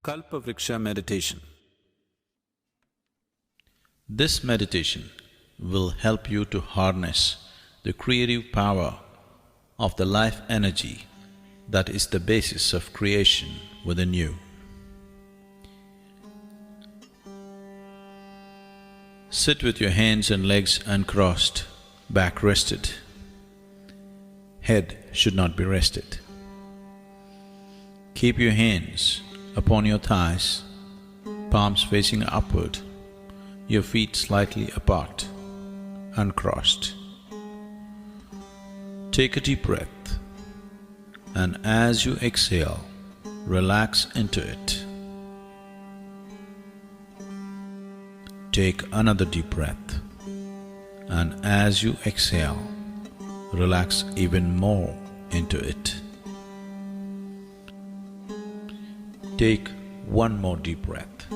Kalpavriksha meditation. This meditation will help you to harness the creative power of the life energy that is the basis of creation within you. Sit with your hands and legs uncrossed, back rested. Head should not be rested. Keep your hands upon your thighs, palms facing upward, your feet slightly apart, uncrossed. Take a deep breath, and as you exhale, relax into it. Take another deep breath, and as you exhale, relax even more into it. Take one more deep breath.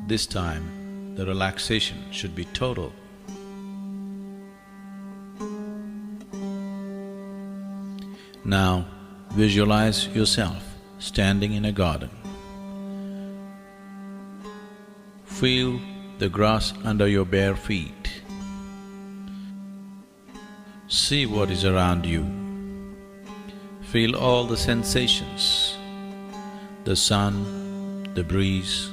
This time, the relaxation should be total. Now, visualize yourself standing in a garden. Feel the grass under your bare feet. See what is around you. Feel all the sensations. The sun, the breeze,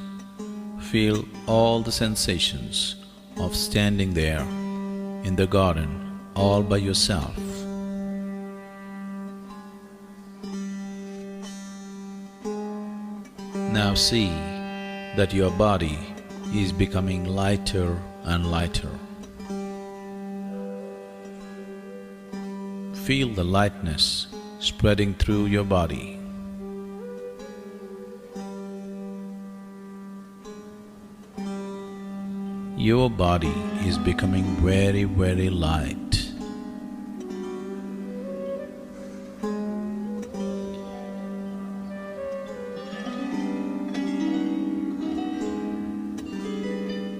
feel all the sensations of standing there in the garden all by yourself. Now see that your body is becoming lighter and lighter. Feel the lightness spreading through your body. Your body is becoming very, very light.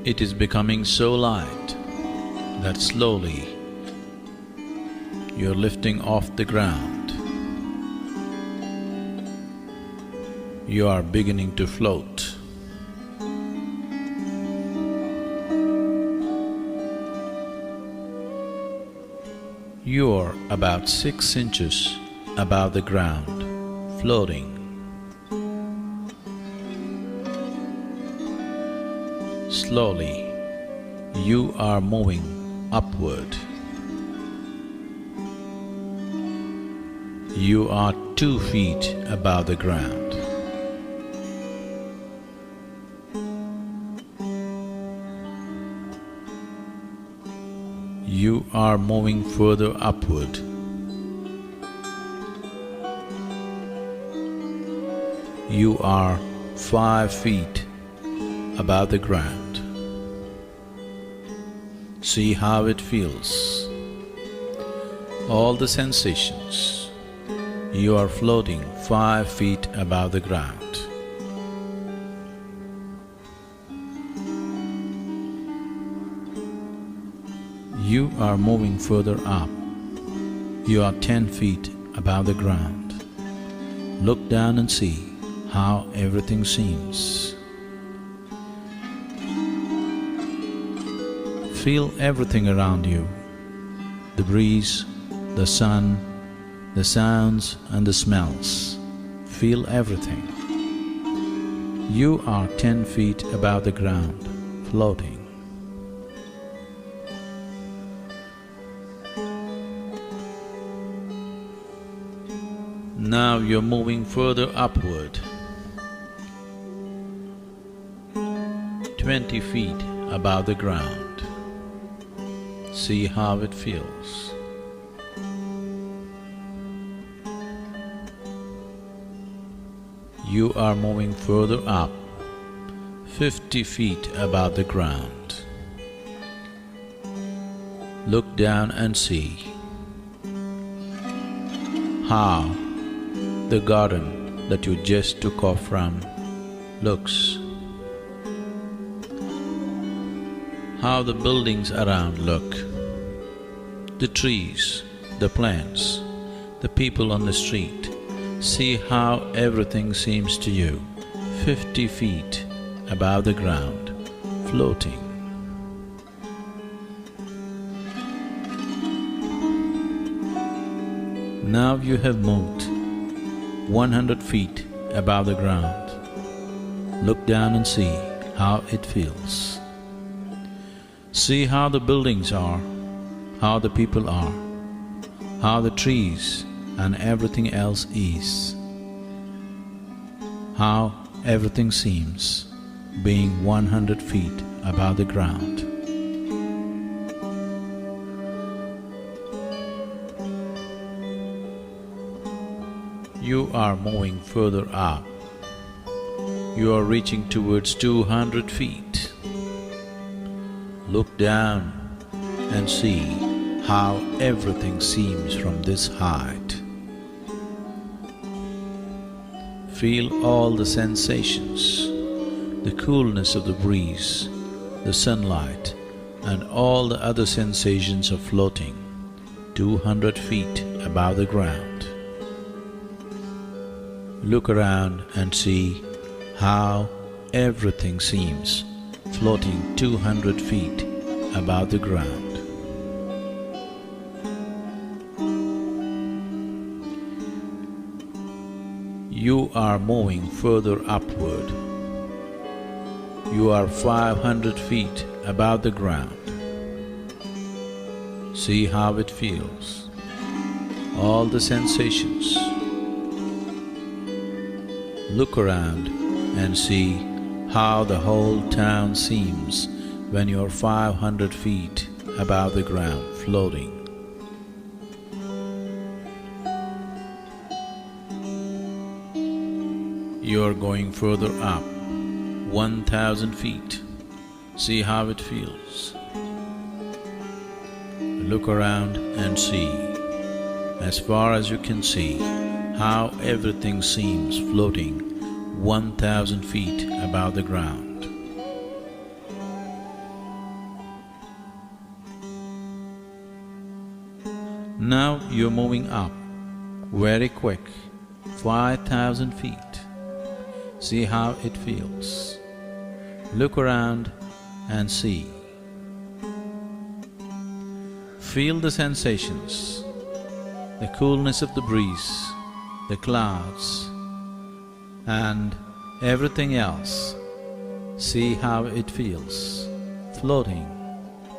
It is becoming so light that slowly you're lifting off the ground. You are beginning to float. You are about 6 inches above the ground, floating. Slowly, you are moving upward. You are 2 feet above the ground. You are moving further upward. You are 5 feet above the ground. See how it feels. All the sensations. You are floating 5 feet above the ground. You are moving further up. You are 10 feet above the ground. Look down and see how everything seems. Feel everything around you, the breeze, the sun, the sounds and the smells. Feel everything. You are 10 feet above the ground, floating. Now you're moving further upward, 20 feet above the ground. See how it feels. You are moving further up, 50 feet above the ground. Look down and see how the garden that you just took off from looks. How the buildings around look, the trees, the plants, the people on the street. See how everything seems to you. 50 feet above the ground, floating. Now you have moved 100 feet above the ground. Look down and see how it feels. See how the buildings are, how the people are, how the trees and everything else is, how everything seems being 100 feet above the ground. You are moving further up. You are reaching towards 200 feet. Look down and see how everything seems from this height. Feel all the sensations, the coolness of the breeze, the sunlight, and all the other sensations of floating 200 feet above the ground. Look around and see how everything seems floating 200 feet above the ground. You are moving further upward. You are 500 feet above the ground. See how it feels, all the sensations. Look around and see how the whole town seems when you're 500 feet above the ground, floating. You're going further up, 1,000 feet. See how it feels. Look around and see, as far as you can see, how everything seems floating 1,000 feet above the ground. Now you're moving up, very quick, 5,000 feet. See how it feels. Look around and see. Feel the sensations, the coolness of the breeze, the clouds, and everything else. See how it feels, floating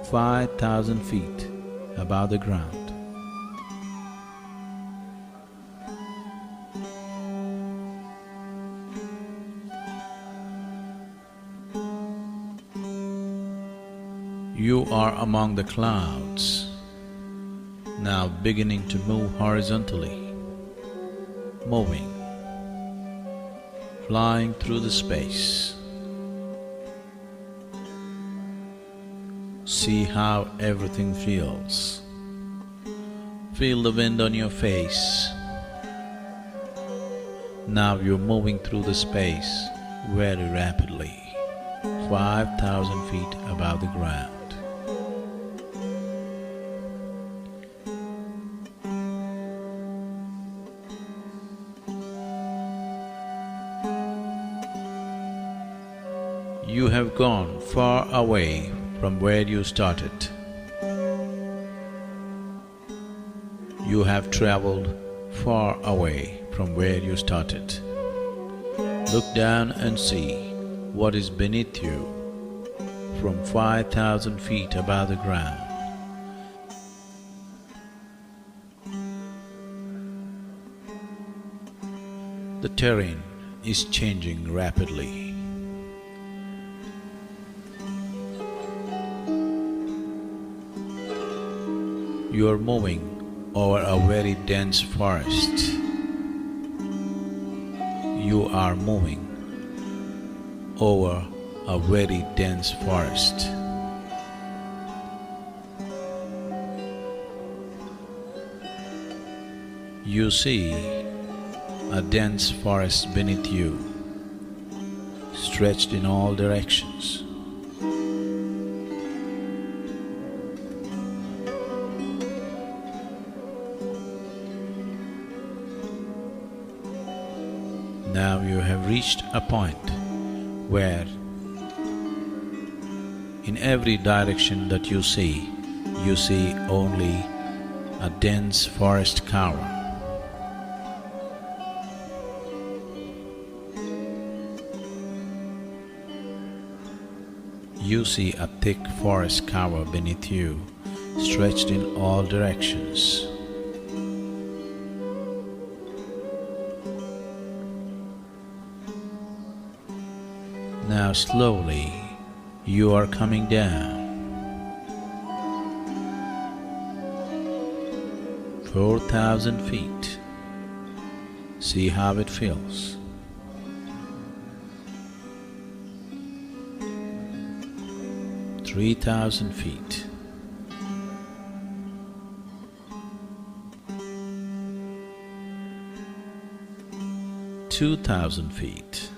5,000 feet above the ground. You are among the clouds, now beginning to move horizontally, moving, flying through the space. See how everything feels. Feel the wind on your face. Now you're moving through the space very rapidly, 5,000 feet above the ground. You have gone far away from where you started. You have traveled far away from where you started. Look down and see what is beneath you from 5,000 feet above the ground. The terrain is changing rapidly. You are moving over a very dense forest. You are moving over a very dense forest. You see a dense forest beneath you, stretched in all directions. Now you have reached a point where in every direction that you see only a dense forest cover. You see a thick forest cover beneath you, stretched in all directions. Now slowly you are coming down. 4,000 feet. See how it feels. 3,000 feet. 2,000 feet.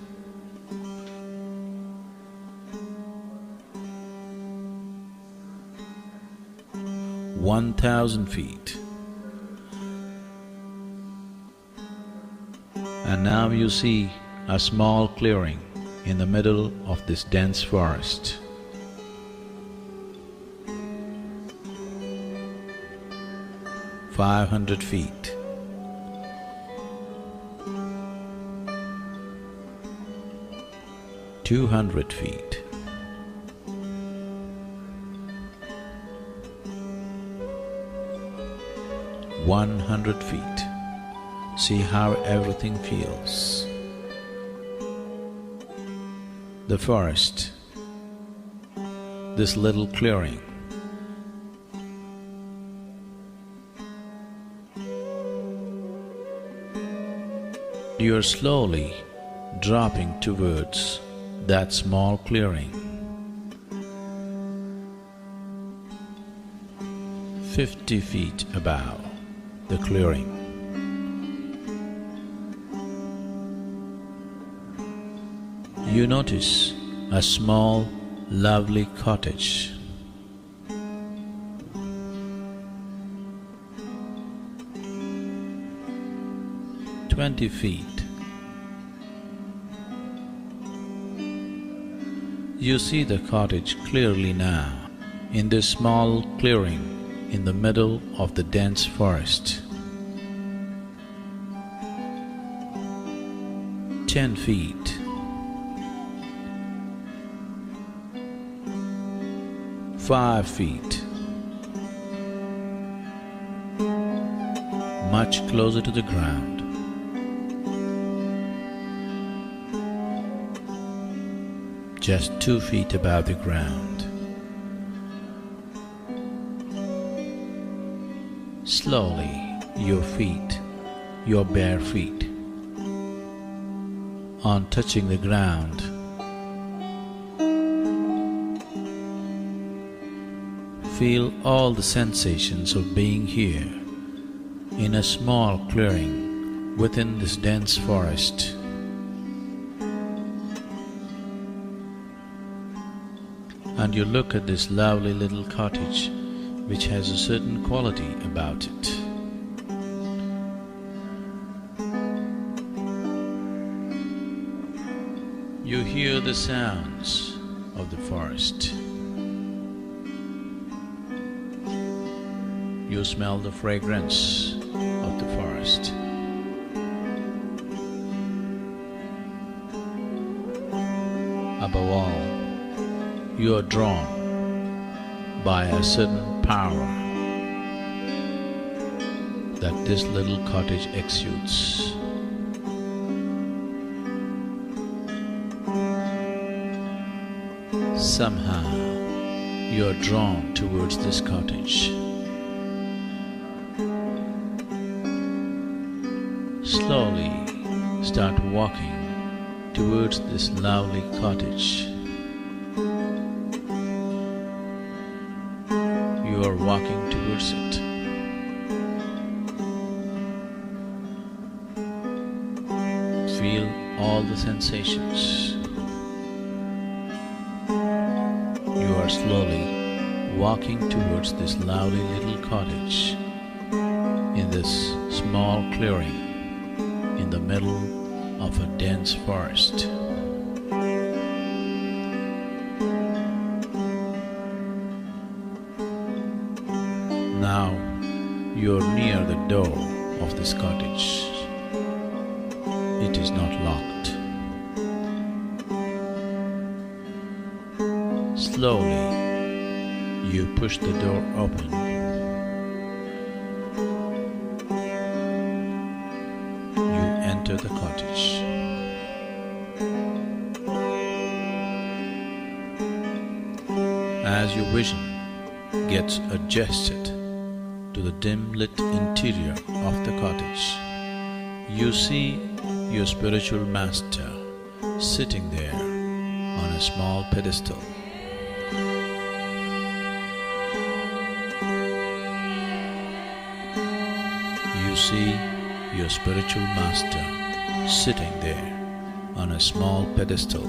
1,000 feet. And now you see a small clearing in the middle of this dense forest. 500 feet. 200 feet. 100 feet. See how everything feels. The forest, this little clearing. You are slowly dropping towards that small clearing. 50 feet above the clearing. You notice a small, lovely cottage. 20 feet. You see the cottage clearly now, in this small clearing in the middle of the dense forest. 10 feet. 5 feet. Much closer to the ground. Just 2 feet above the ground. Slowly, your feet, your bare feet, on touching the ground, feel all the sensations of being here in a small clearing within this dense forest. And you look at this lovely little cottage which has a certain quality about it. You hear the sounds of the forest. You smell the fragrance of the forest. Above all, you are drawn by a certain power that this little cottage exudes. Somehow, you are drawn towards this cottage. Slowly start walking towards this lovely cottage. You are walking towards it. Feel all the sensations. You are slowly walking towards this lovely little cottage in this small clearing in the middle of a dense forest. Now you are near the door of this cottage. It is not locked. Slowly you push the door open. You enter the cottage. As your vision gets adjusted to the dim-lit interior of the cottage, you see your spiritual master sitting there on a small pedestal. You see your spiritual master sitting there on a small pedestal.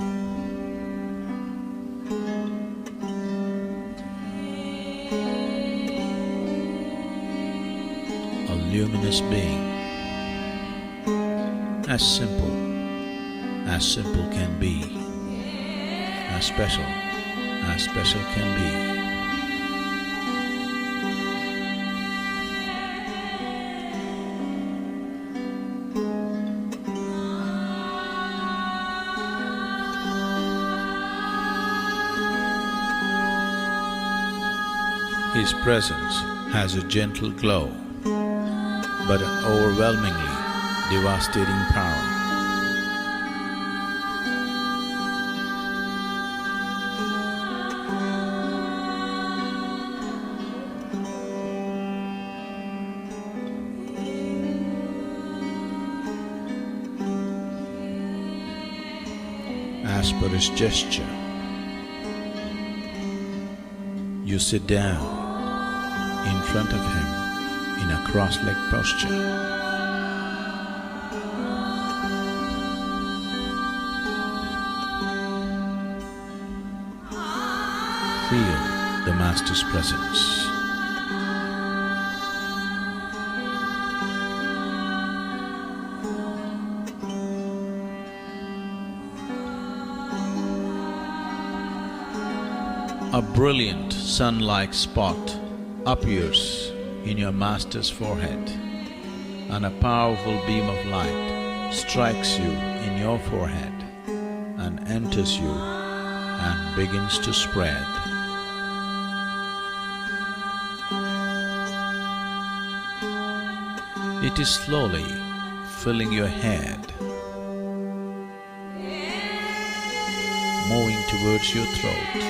A luminous being, as simple can be, as special can be. His presence has a gentle glow, but an overwhelmingly devastating power. As per his gesture, you sit down in front of him in a cross-legged posture. Feel the Master's presence. A brilliant sun-like spot appears in your Master's forehead, and a powerful beam of light strikes you in your forehead and enters you and begins to spread. It is slowly filling your head, moving towards your throat,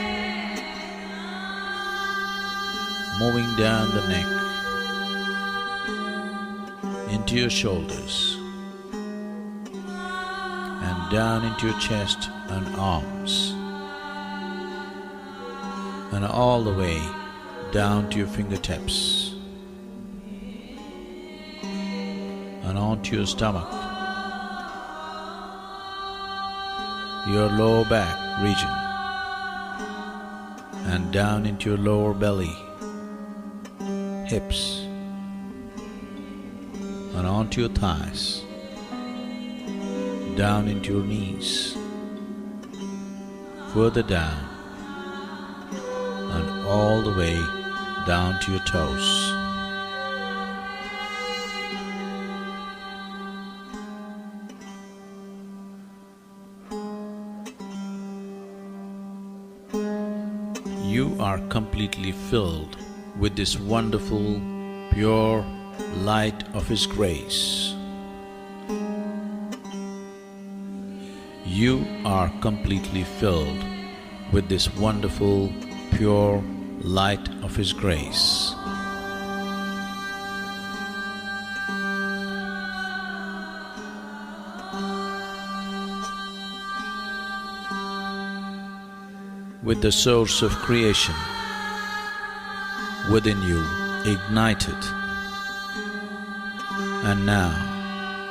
moving down the neck, into your shoulders, and down into your chest and arms, and all the way down to your fingertips, and onto your stomach, your lower back region, and down into your lower belly, hips, and onto your thighs, down into your knees, further down, and all the way down to your toes. You are completely filled with this wonderful, pure light of His grace. You are completely filled with this wonderful, pure light of His grace. With the source of creation within you ignited, and now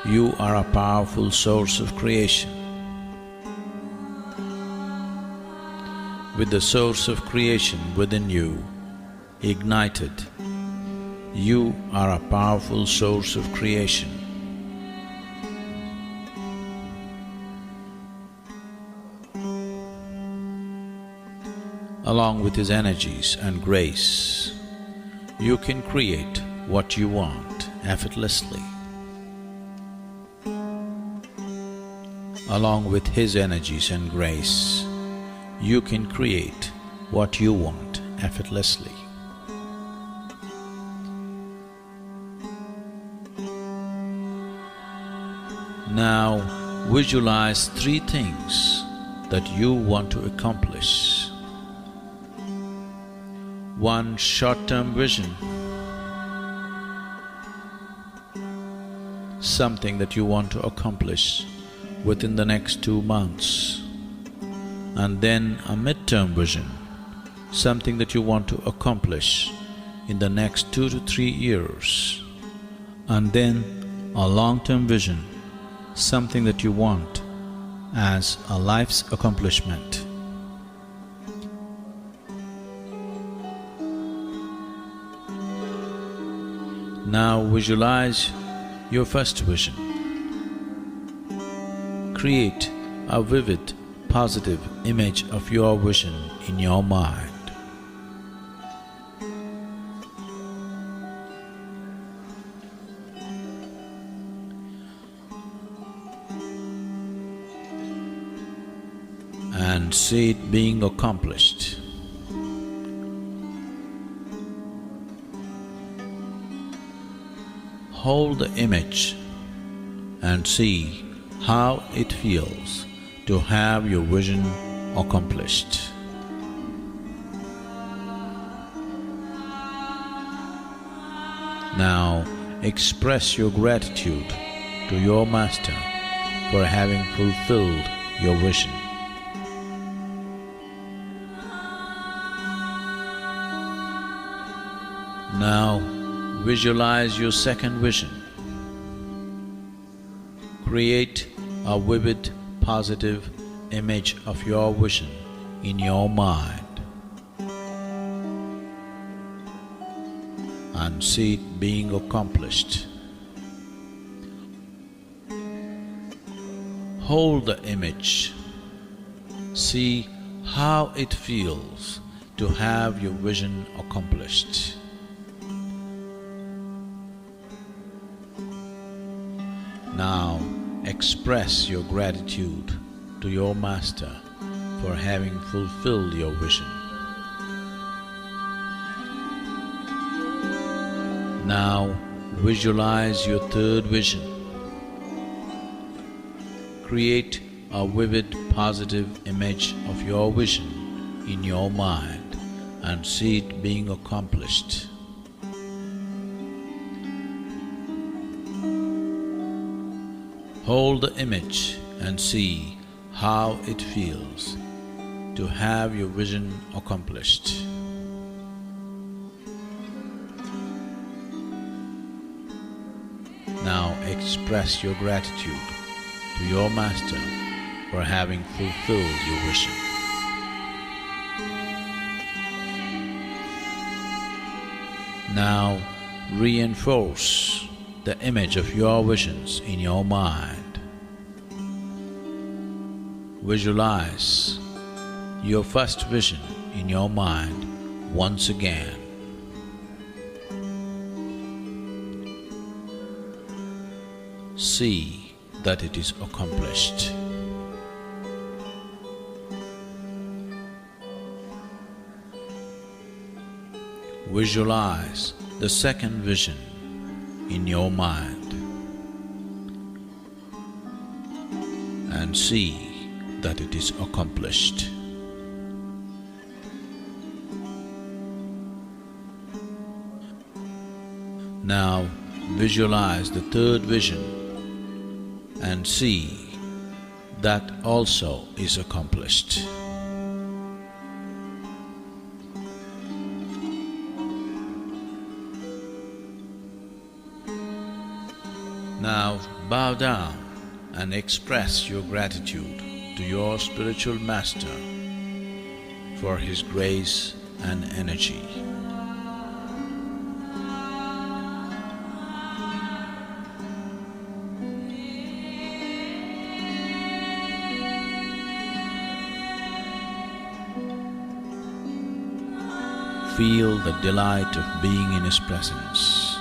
you are a powerful source of creation. With the source of creation within you ignited, you are a powerful source of creation. along with his energies and grace, you can create what you want effortlessly. Along with his energies and grace, you can create what you want effortlessly. Now visualize 3 things that you want to accomplish. 1 short-term vision, something that you want to accomplish within the next 2 months, and then a mid-term vision, something that you want to accomplish in the next 2 to 3 years, and then a long-term vision, something that you want as a life's accomplishment. Now visualize your first vision. Create a vivid, positive image of your vision in your mind. And see it being accomplished. Hold the image and see how it feels to have your vision accomplished. Now express your gratitude to your master for having fulfilled your vision. Now visualize your second vision. Create a vivid, positive image of your vision in your mind and see it being accomplished. Hold the image. See how it feels to have your vision accomplished. Now express your gratitude to your master for having fulfilled your vision. Now visualize your third vision. Create a vivid, positive image of your vision in your mind and see it being accomplished. Hold the image and see how it feels to have your vision accomplished. Now express your gratitude to your master for having fulfilled your vision. Now reinforce the image of your visions in your mind. Visualize your first vision in your mind once again. See that it is accomplished. Visualize the second vision in your mind and see that it is accomplished. Now visualize the third vision and see that also is accomplished. Now bow down and express your gratitude to your spiritual master for his grace and energy. feel the delight of being in His presence.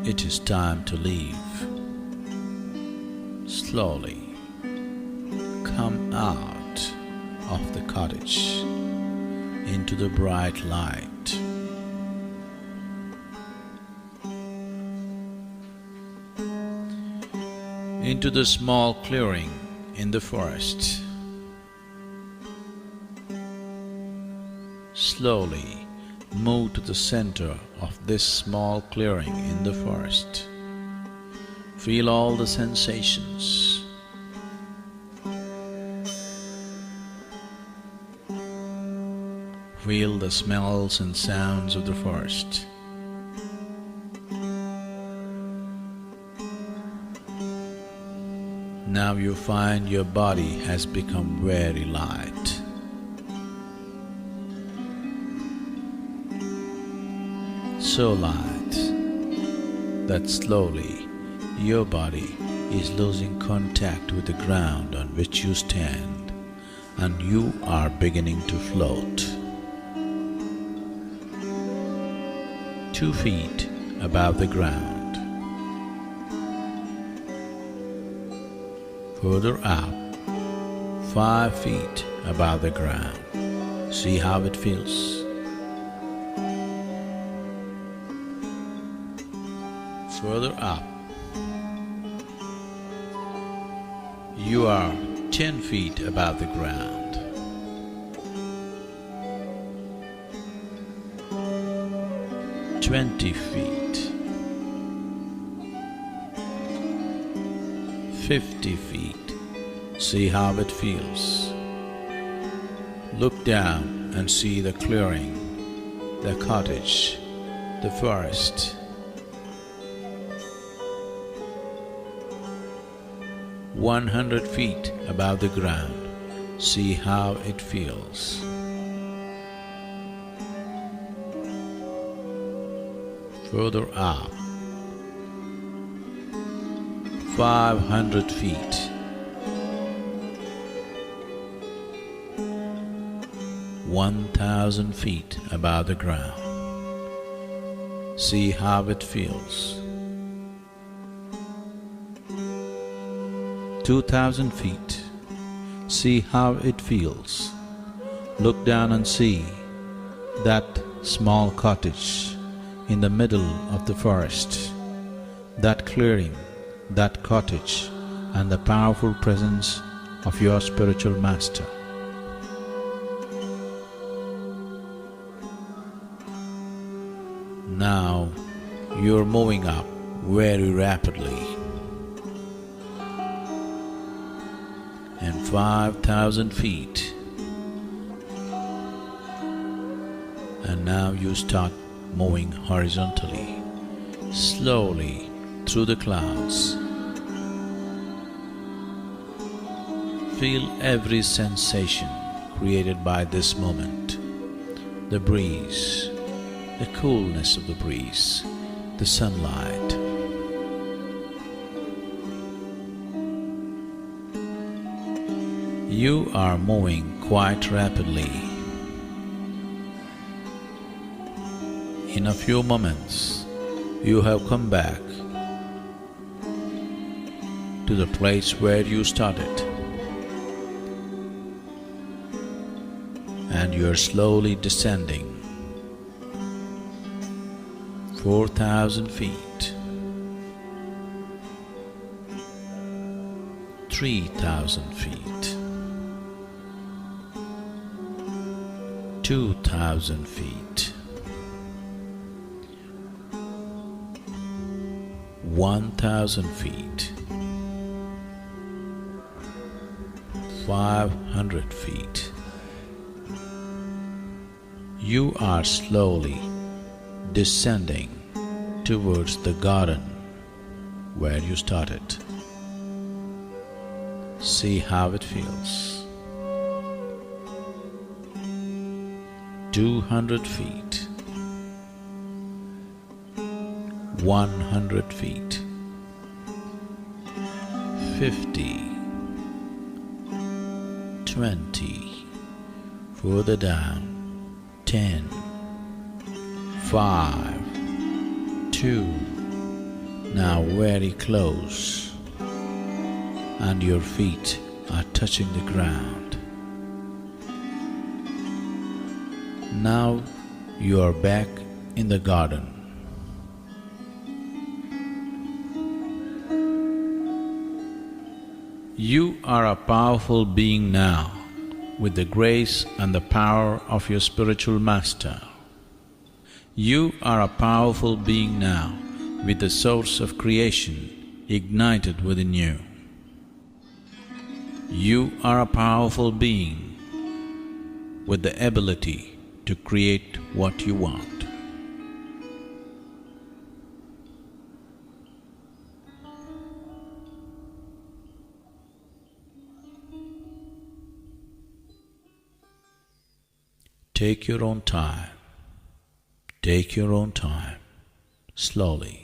It is time to leave. Slowly come out of the cottage into the bright light. Into the small clearing in the forest. Slowly move to the center of this small clearing in the forest. Feel all the sensations. Feel the smells and sounds of the forest. Now you find your body has become very light. So light that slowly your body is losing contact with the ground on which you stand, and you are beginning to float. 2 feet above the ground. Further up, 5 feet above the ground. See how it feels. Further up, you are 10 feet above the ground. 20 feet, 50 feet. See how it feels. Look down and see the clearing, the cottage, the forest. 100 feet above the ground. See how it feels. Further up, 500 feet. 1,000 feet above the ground. See how it feels. 2,000 feet. See how it feels. Look down and see that small cottage in the middle of the forest, that clearing, that cottage, and the powerful presence of your spiritual master. Now you are moving up very rapidly, and 5,000 feet, and now you start moving horizontally, slowly through the clouds. Feel every sensation created by this moment, the breeze, the coolness of the breeze, the sunlight. You are moving quite rapidly. In a few moments, you have come back to the place where you started, and you are slowly descending 4,000 feet, 3,000 feet, 2,000 feet, 1,000 feet, 500 feet. You are slowly descending towards the garden where you started. See how it feels. 200 feet, 100 feet, 50, 20, further down, 10, 5, 2, now very close, and your feet are touching the ground. Now you are back in the garden. You are a powerful being now, with the grace and the power of your spiritual master. You are a powerful being now, with the source of creation ignited within you. You are a powerful being with the ability to create what you want. Take your own time. Take your own time. Slowly,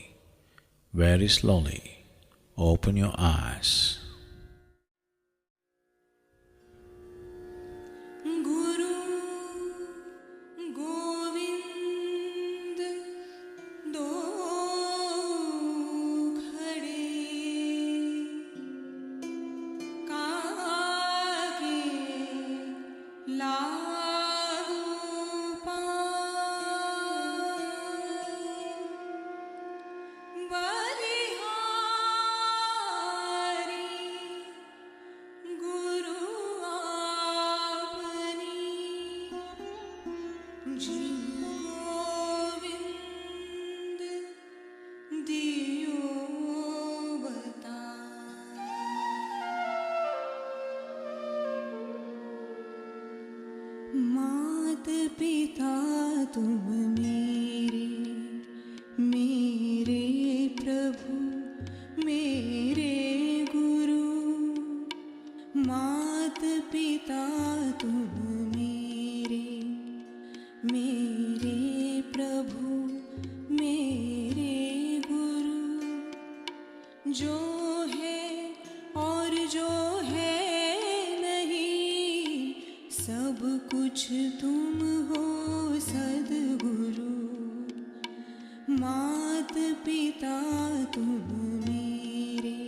very slowly, open your eyes. मात पिता तुम मेरे प्रभु मेरे गुरु। मात पिता तुम मेरे प्रभु मेरे गुरु। जो है और जो है नहीं, सब कुछ तुम हो सद्गुरु। मात पिता तुम मेरे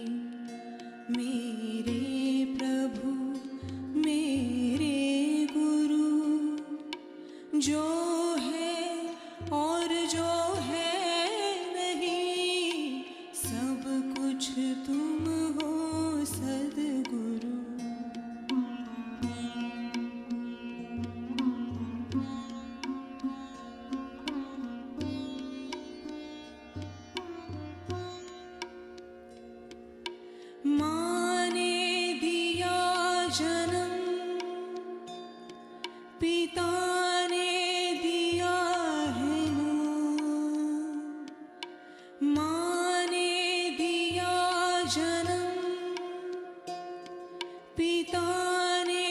प्रभु मेरे गुरु। जो है और जो है नहीं, सब कुछ तुम हो सद्गुरु। माँ ने दिया जन्म, पिता ने दिया है नाम। माँ ने दिया जन्म, पिता ने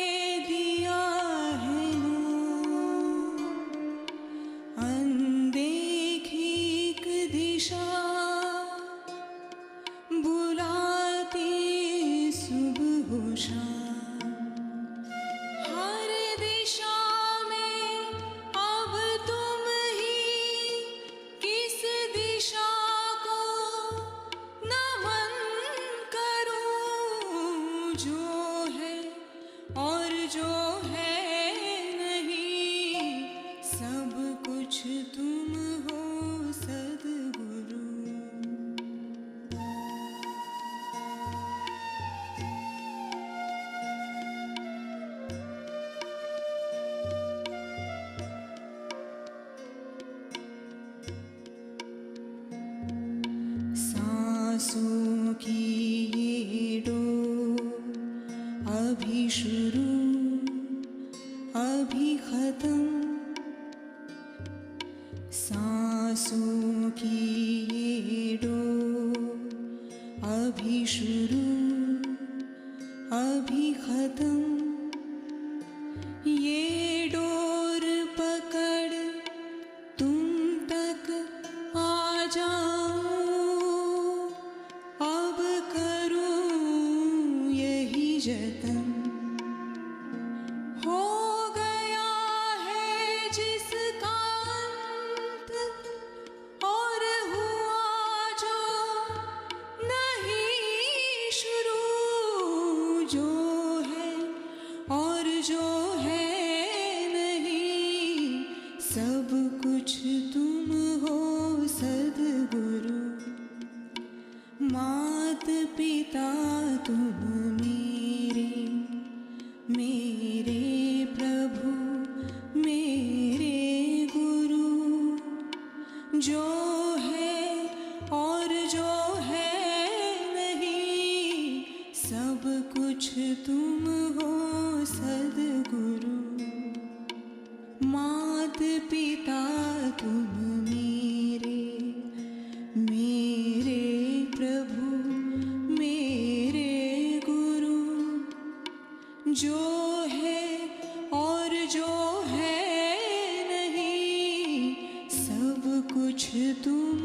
दिया है नाम। अनदेखी एक दिशा बुलाती सुबह हो शाम। हर दिशा में अब तुम ही, किस दिशा को नमन करूं। जो है और जो है नहीं, सब कुछ तुम हो सद्गुरु। सांसों की ये डोर अभी शुरू अभी खत्म। सांसों की ये डोर अभी शुरू अभी खत्म। ये डोर पकड़ तुम तक आ जाऊं, अब करूं कुछ तुम हो सद्गुरु। मात पिता तुम मेरे, मेरे प्रभु मेरे गुरु। जो है और जो है नहीं, सब कुछ तुम हो सद्गुरु। मात पिता तुम मेरे, मेरे प्रभु मेरे गुरु। जो है और जो है नहीं, सब कुछ तुम